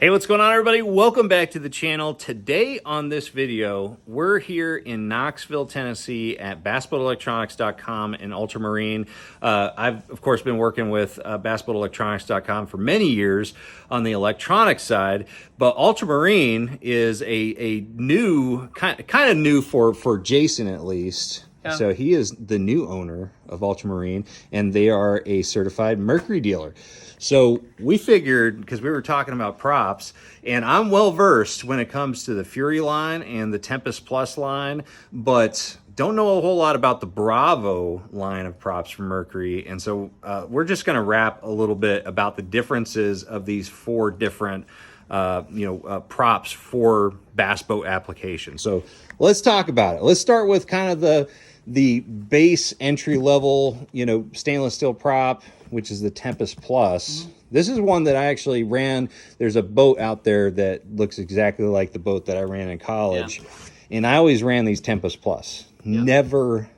Hey, what's going on, everybody? Welcome back to the channel. Today on this video, we're here in Knoxville, Tennessee at bassboatelectronics.com and Ultramarine. I've, of course, been working with bassboatelectronics.com for many years on the electronics side, but Ultramarine is a new, kind of new for Jason at least. Yeah. So he is the new owner of Ultramarine, and they are a certified MERCURY dealer. So we figured, because we were talking about props, and I'm well versed when it comes to the Fury line and the Tempest Plus line, but don't know a whole lot about the Bravo line of props from MERCURY. And so we're just going to wrap a little bit about the differences of these four different props for bass boat applications. So let's talk about it. Let's start with kind of the base entry level, stainless steel prop, which is the Tempest Plus. Mm-hmm. This is one that I actually ran. There's a boat out there that looks exactly like the boat that I ran in college. Yeah. And I always ran these Tempest Plus. Yeah. Never,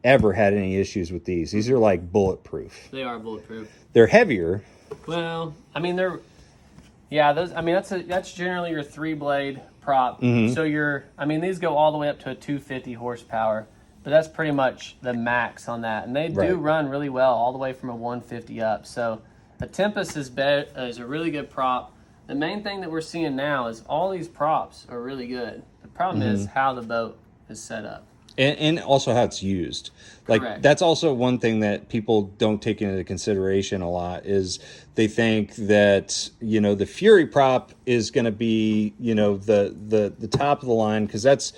ever had any issues with these. These are like bulletproof. They are bulletproof. They're heavier. Well, I mean, that's generally your 3-blade prop. Mm-hmm. So these go all the way up to a 250 horsepower. But that's pretty much the max on that. And they do run really well all the way from a 150 up. So the Tempest is a really good prop. The main thing that we're seeing now is all these props are really good. The problem is how the boat is set up. And also how it's used. Correct. That's also one thing that people don't take into consideration a lot is they think that, the Fury prop is going to be, the top of the line, because that's,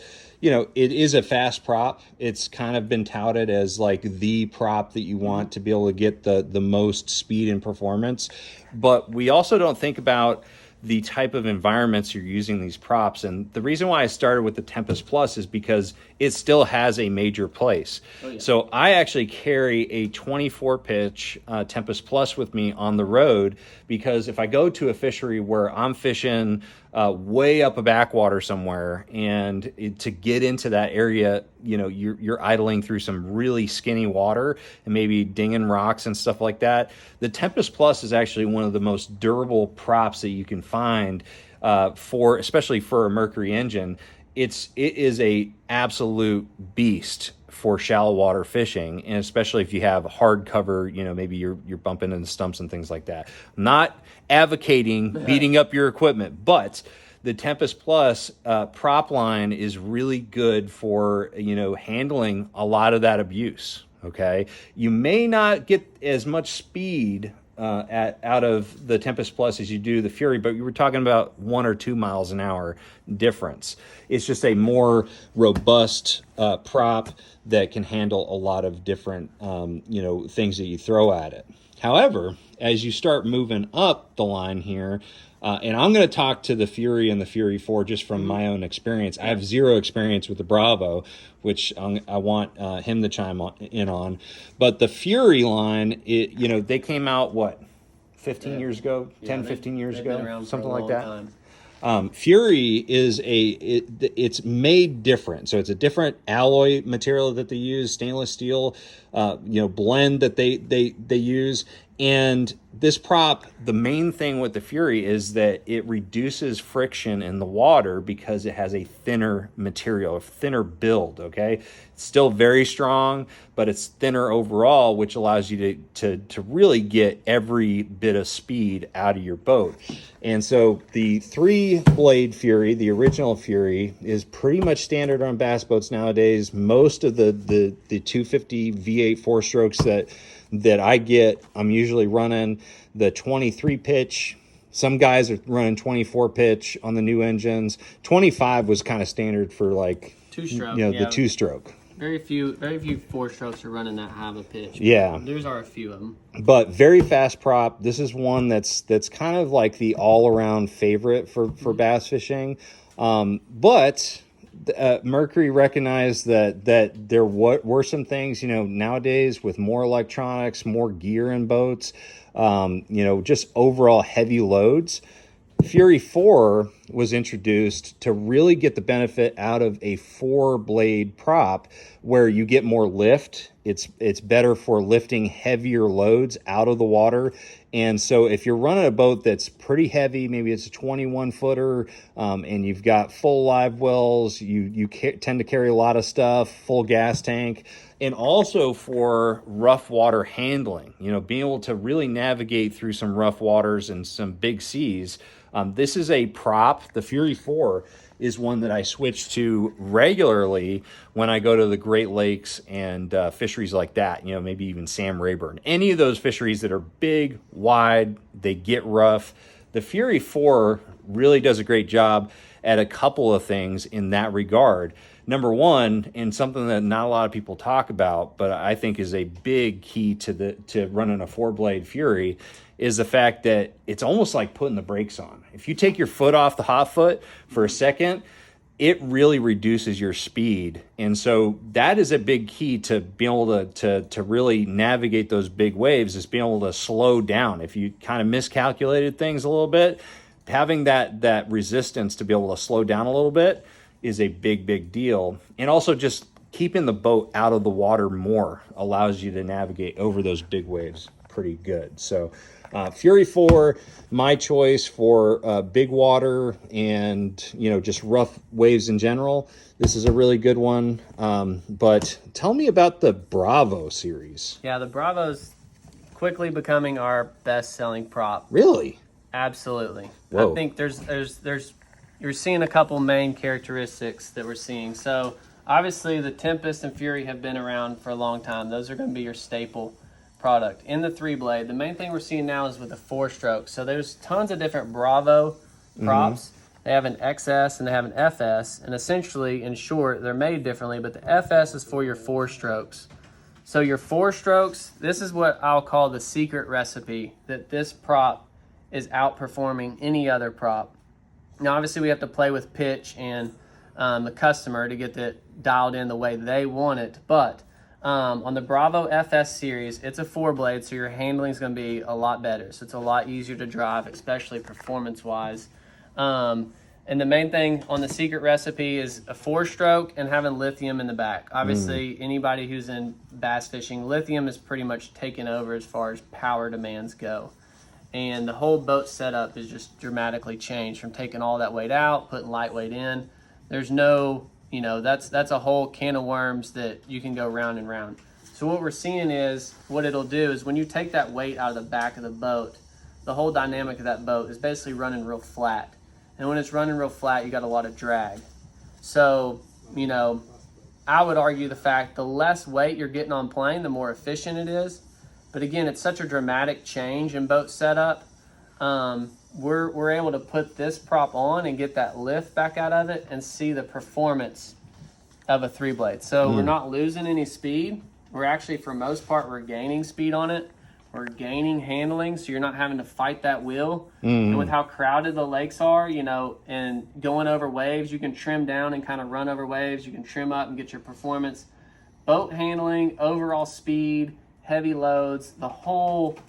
it is a fast prop. It's kind of been touted as like the prop that you want to be able to get the most speed and performance. But we also don't think about the type of environments you're using these props. And the reason why I started with the Tempest Plus is because it still has a major place. Oh, yeah. So I actually carry a 24 pitch Tempest Plus with me on the road, because if I go to a fishery where I'm fishing way up a backwater somewhere, and to get into that area, you're idling through some really skinny water and maybe dinging rocks and stuff like that. The Tempest Plus is actually one of the most durable props that you can find especially for a MERCURY engine. It is a absolute beast for shallow water fishing, and especially if you have hard cover, maybe you're bumping into stumps and things like that. I'm not advocating beating up your equipment, but the Tempest Plus prop line is really good for, handling a lot of that abuse, okay? You may not get as much speed out of the Tempest Plus as you do the Fury, but you were talking about 1 or 2 miles an hour difference. It's just a more robust prop that can handle a lot of different, things that you throw at it. However, as you start moving up the line here, and I'm going to talk to the Fury and the Fury 4 just from my own experience. I have zero experience with the Bravo, which I want him to chime in on. But the Fury line, they came out, 15 years ago? 10, 15 years ago? Something like that? Fury is it's made different. So it's a different alloy material that they use, stainless steel, blend that they use. And this prop, the main thing with the Fury is that it reduces friction in the water because it has a thinner material, a thinner build, okay? It's still very strong, but it's thinner overall, which allows you to really get every bit of speed out of your boat. And so the 3-blade Fury, the original Fury, is pretty much standard on bass boats nowadays. Most of the 250 V8 4-strokes that I get, I'm usually running the 23 pitch. Some guys are running 24 pitch on the new engines. 25 was kind of standard for like 2-stroke. The 2-stroke. Very few 4-strokes are running that high of a pitch. Yeah, there's are a few of them. But very fast prop. This is one that's kind of like the all-around favorite for bass fishing. But MERCURY recognized that there were some things, nowadays with more electronics, more gear in boats, just overall heavy loads. Fury 4 was introduced to really get the benefit out of a 4-blade prop where you get more lift. It's better for lifting heavier loads out of the water. And so if you're running a boat that's pretty heavy, maybe it's a 21 footer, and you've got full live wells, you tend to carry a lot of stuff, full gas tank, and also for rough water handling, being able to really navigate through some rough waters and some big seas. This is a prop. The Fury 4 is one that I switch to regularly when I go to the Great Lakes and fisheries like that, maybe even Sam Rayburn. Any of those fisheries that are big, wide, they get rough. The Fury 4 really does a great job at a couple of things in that regard. Number one, and something that not a lot of people talk about, but I think is a big key to running a 4-blade Fury, is the fact that it's almost like putting the brakes on. If you take your foot off the hot foot for a second, it really reduces your speed. And so that is a big key to being able to really navigate those big waves, is being able to slow down. If you kind of miscalculated things a little bit, having that resistance to be able to slow down a little bit is a big deal. And also just keeping the boat out of the water more allows you to navigate over those big waves pretty good. So Fury 4, my choice for big water and just rough waves in general. This is a really good one. But tell me about the Bravo series. Yeah, the Bravo's quickly becoming our best-selling prop. Really? Absolutely. Whoa. I think there's you're seeing a couple main characteristics that we're seeing. So obviously the Tempest and Fury have been around for a long time. Those are going to be your staple product. In the 3-blade, the main thing we're seeing now is with the 4-stroke. So there's tons of different Bravo props. Mm-hmm. They have an XS and they have an FS, and essentially, in short, they're made differently, but the FS is for your 4-strokes. So your 4-strokes, this is what I'll call the secret recipe, that this prop is outperforming any other prop. Now, obviously, we have to play with pitch and the customer to get it dialed in the way they want it. But on the Bravo FS series, it's a 4-blade, so your handling is going to be a lot better. So it's a lot easier to drive, especially performance-wise. And the main thing on the secret recipe is a 4-stroke and having lithium in the back. Obviously, anybody who's in bass fishing, lithium is pretty much taken over as far as power demands go. And the whole boat setup is just dramatically changed from taking all that weight out, putting lightweight in. There's no, that's a whole can of worms that you can go round and round. So what we're seeing is, what it'll do is when you take that weight out of the back of the boat, the whole dynamic of that boat is basically running real flat. And when it's running real flat, you got a lot of drag. So, I would argue the fact the less weight you're getting on plane, the more efficient it is. But again, it's such a dramatic change in boat setup. We're able to put this prop on and get that lift back out of it and see the performance of a 3-blade. So we're not losing any speed. We're actually, for most part, we're gaining speed on it. We're gaining handling, so you're not having to fight that wheel. And with how crowded the lakes are, and going over waves, you can trim down and kind of run over waves. You can trim up and get your performance. Boat handling, overall speed, heavy loads, the whole,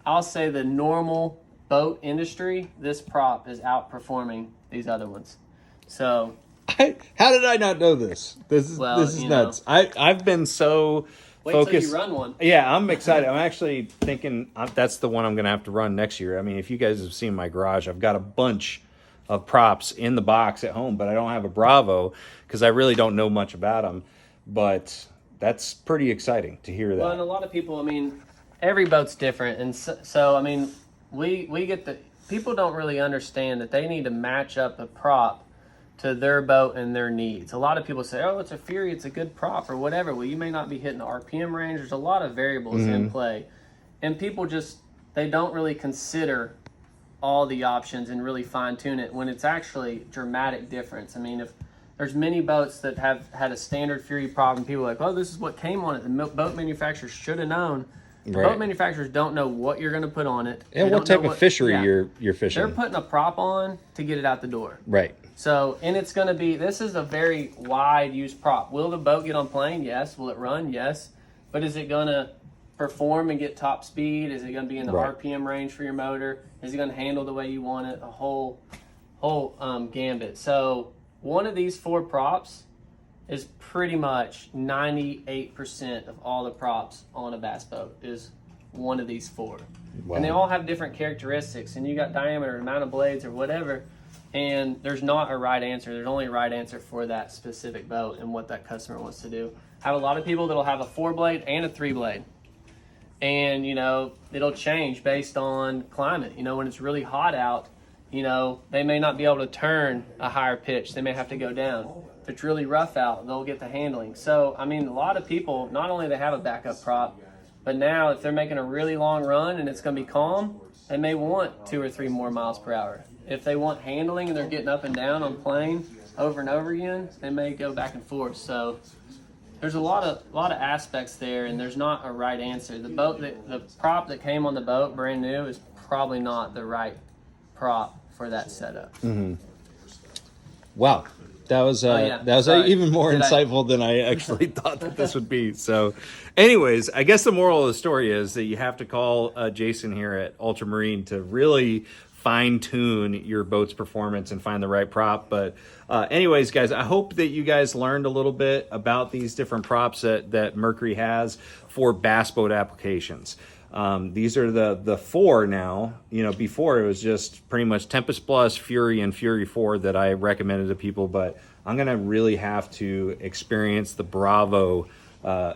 I'll say the normal boat industry, this prop is outperforming these other ones. So how did I not know this? This is nuts. I've been so focused. Wait till you run one. Yeah, I'm excited. I'm actually thinking that's the one I'm going to have to run next year. I mean, if you guys have seen my garage, I've got a bunch of props in the box at home, but I don't have a Bravo because I really don't know much about them. But that's pretty exciting to hear that. Well, and a lot of people, every boat's different. And so we get people don't really understand that they need to match up a prop to their boat and their needs. A lot of people say, oh, it's a Fury, it's a good prop or whatever. Well, you may not be hitting the RPM range. There's a lot of variables in play. And people they don't really consider all the options and really fine tune it when it's actually dramatic difference. If there's many boats that have had a standard Fury prop and people are like, oh, this is what came on it. The boat manufacturers should have known. The boat manufacturers don't know what you're going to put on it. And what type of fishery you're fishing. They're putting a prop on to get it out the door. Right. So, and it's going to be, this is a very wide use prop. Will the boat get on plane? Yes. Will it run? Yes. But is it going to perform and get top speed? Is it going to be in the RPM range for your motor? Is it going to handle the way you want it? whole gambit. So one of these 4 props is pretty much 98% of all the props on a bass boat is one of these 4. Wow. And they all have different characteristics, and you got diameter, amount of blades, or whatever, and there's not a right answer. There's only a right answer for that specific boat and what that customer wants to do. I have a lot of people that'll have a 4-blade and a 3-blade, and you know, it'll change based on climate. You know, when it's really hot out, you know, they may not be able to turn a higher pitch. They may have to go down. If it's really rough out, they'll get the handling. So, I mean, a lot of people, not only they have a backup prop, but now if they're making a really long run and it's going to be calm, they may want 2 or 3 more miles per hour. If they want handling and they're getting up and down on plane over and over again, they may go back and forth. So there's a lot of aspects there, and there's not a right answer. The prop that came on the boat brand new is probably not the right prop for that setup. Mm-hmm. Wow. That was even more insightful than I actually thought that this would be. So anyways, I guess the moral of the story is that you have to call Jason here at Ultramarine to really fine-tune your boat's performance and find the right prop. But anyways, guys, I hope that you guys learned a little bit about these different props that Mercury has for bass boat applications. These are the 4 now. You know, before it was just pretty much Tempest Plus, Fury, and Fury 4 that I recommended to people, but I'm gonna really have to experience the Bravo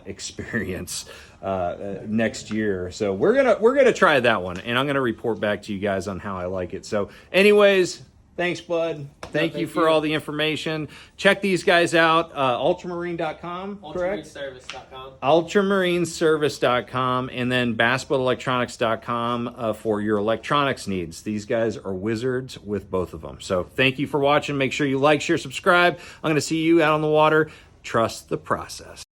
experience next year. So we're gonna try that one, and I'm gonna report back to you guys on how I like it. So anyways, thanks, bud. Thank you for all the information. Check these guys out. Ultramarine.com, correct? Ultramarineservice.com. Ultramarineservice.com, and then bassboatelectronics.com for your electronics needs. These guys are wizards with both of them. So thank you for watching. Make sure you like, share, subscribe. I'm going to see you out on the water. Trust the process.